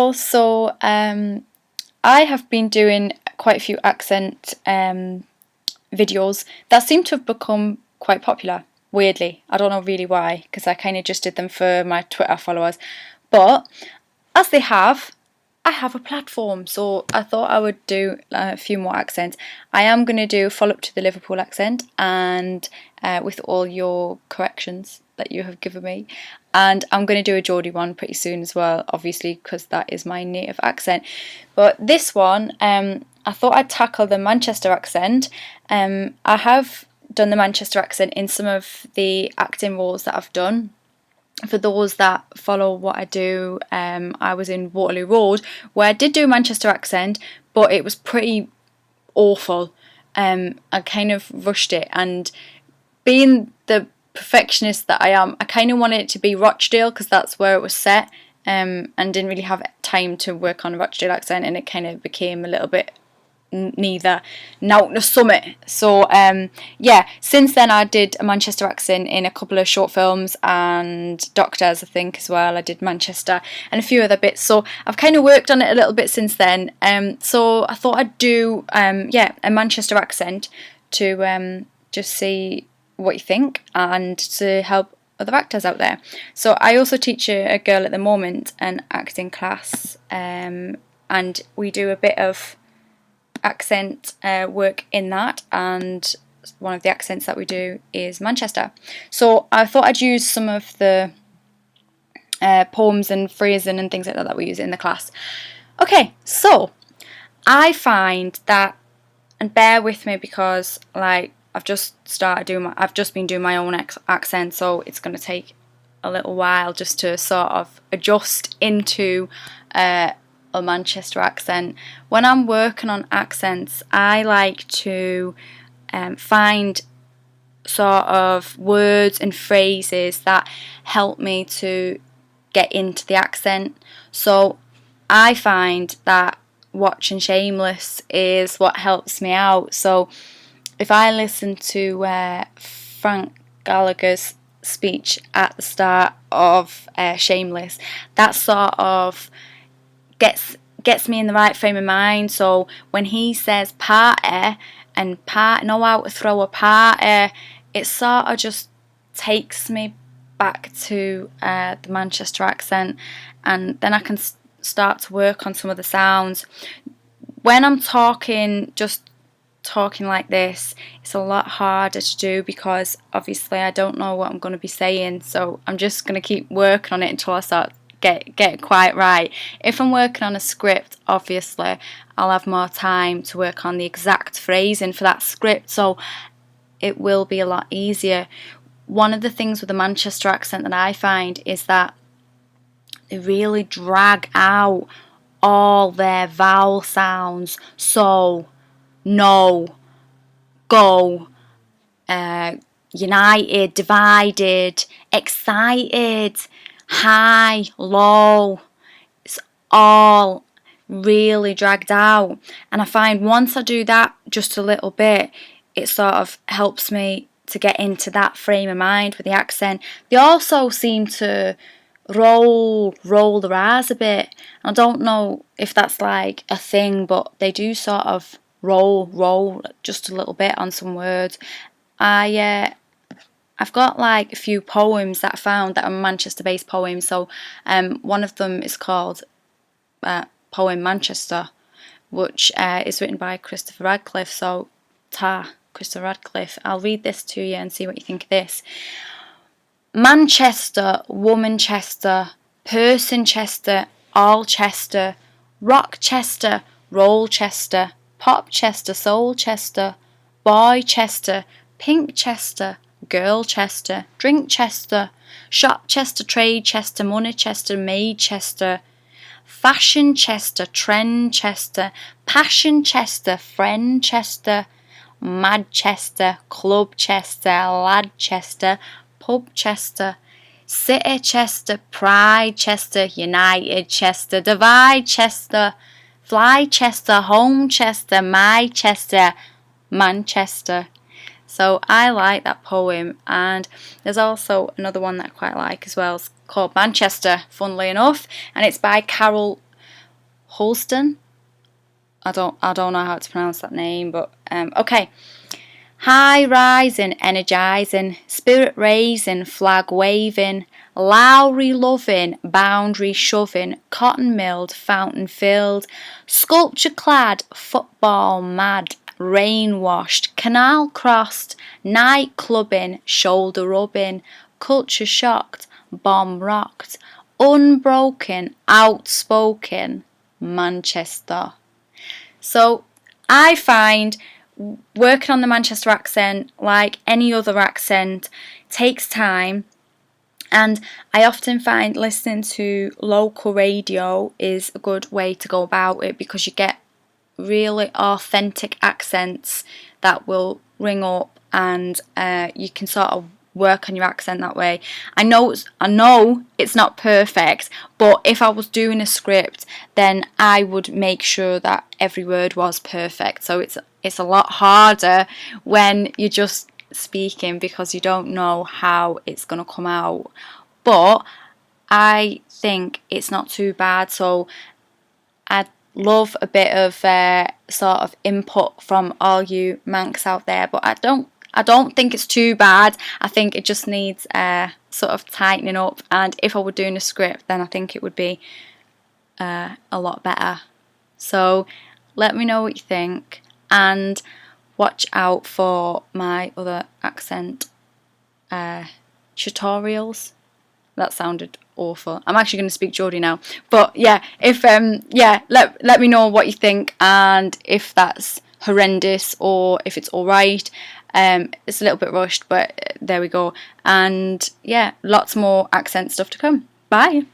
also, I have been doing quite a few accent videos that seem to have become quite popular, weirdly. I don't know really why, because I kind of just did them for my Twitter followers. But as they have, I have a platform, so I thought I would do a few more accents. I am going to do a follow-up to the Liverpool accent, and with all your corrections that you have given me. And I'm going to do a Geordie one pretty soon as well, obviously, because that is my native accent. But this one, I thought I'd tackle the Manchester accent. I have done the Manchester accent in some of the acting roles that I've done. For those that follow what I do, I was in Waterloo Road, where I did do a Manchester accent, but it was pretty awful. I kind of rushed it, and being the perfectionist that I am, I kind of wanted it to be Rochdale because that's where it was set, and didn't really have time to work on a Rochdale accent, and it kind of became a little bit neither now nor summit. So yeah, since then I did a Manchester accent in a couple of short films and Doctors, I think, as well. I did Manchester and a few other bits, so I've kind of worked on it a little bit since then. So I thought I'd do yeah, a Manchester accent to just see what you think and to help other actors out there. So I also teach a girl at the moment an acting class, and we do a bit of accent work in that, and one of the accents that we do is Manchester. So I thought I'd use some of the poems and phrasing and things like that we use in the class. Okay, so I find that, and bear with me because like I've just been doing my own accent, so it's going to take a little while just to sort of adjust into a Manchester accent. When I'm working on accents, I like to find sort of words and phrases that help me to get into the accent. So I find that watching Shameless is what helps me out. So if I listen to Frank Gallagher's speech at the start of Shameless, that sort of gets me in the right frame of mind. So when he says party and know how to throw a party, it sort of just takes me back to the Manchester accent, and then I can start to work on some of the sounds. When I'm talking like this, it's a lot harder to do because obviously I don't know what I'm going to be saying, so I'm just going to keep working on it until I start get it quite right. If I'm working on a script, obviously I'll have more time to work on the exact phrasing for that script, so it will be a lot easier. One of the things with the Manchester accent that I find is that they really drag out all their vowel sounds. So, no, go, united, divided, excited, high, low. It's all really dragged out, and I find once I do that just a little bit, it sort of helps me to get into that frame of mind with the accent. They also seem to roll their R's a bit. I don't know if that's like a thing, but they do sort of roll just a little bit on some words. I've got like a few poems that I found that are Manchester-based poems. So one of them is called Poem Manchester, which is written by Christopher Radcliffe. So Christopher Radcliffe. I'll read this to you and see what you think of this. Manchester, Womanchester, Personchester, Alchester, Rockchester, Rollchester, Popchester, Soulchester, Boychester, Pinkchester, Girlchester, Drinkchester, Shopchester, Tradechester, Moneychester, Maidchester, Fashionchester, Trendchester, Passionchester, Friendchester, Madchester, Clubchester, Ladchester, Pubchester, Citychester, Pridechester, Unitedchester, Dividechester, Flychester, Homechester, Mychester, Manchester. So I like that poem, and there's also another one that I quite like as well. It's called Manchester, funnily enough, and it's by Cheryl Holston. I don't know how to pronounce that name, but okay. High rising, energising, spirit raising, flag waving, Lowry loving, boundary shoving, cotton milled, fountain filled, sculpture clad, football mad, rain washed, canal crossed, night clubbing, shoulder rubbing, culture shocked, bomb rocked, unbroken, outspoken, Manchester. So I find working on the Manchester accent, like any other accent, takes time, and I often find listening to local radio is a good way to go about it, because you get really authentic accents that will ring up, and you can sort of work on your accent that way. I know it's not perfect, but if I was doing a script, then I would make sure that every word was perfect. So it's a lot harder when you're just speaking, because you don't know how it's going to come out. But I think it's not too bad, so I'd love a bit of sort of input from all you Manx out there, but I don't think it's too bad. I think it just needs sort of tightening up, and if I were doing a script, then I think it would be a lot better. So let me know what you think, and watch out for my other accent tutorials. That sounded awful. I'm actually going to speak Geordie now. But yeah, if let me know what you think, and if that's horrendous or if it's alright. It's a little bit rushed, but there we go. And yeah, lots more accent stuff to come. Bye.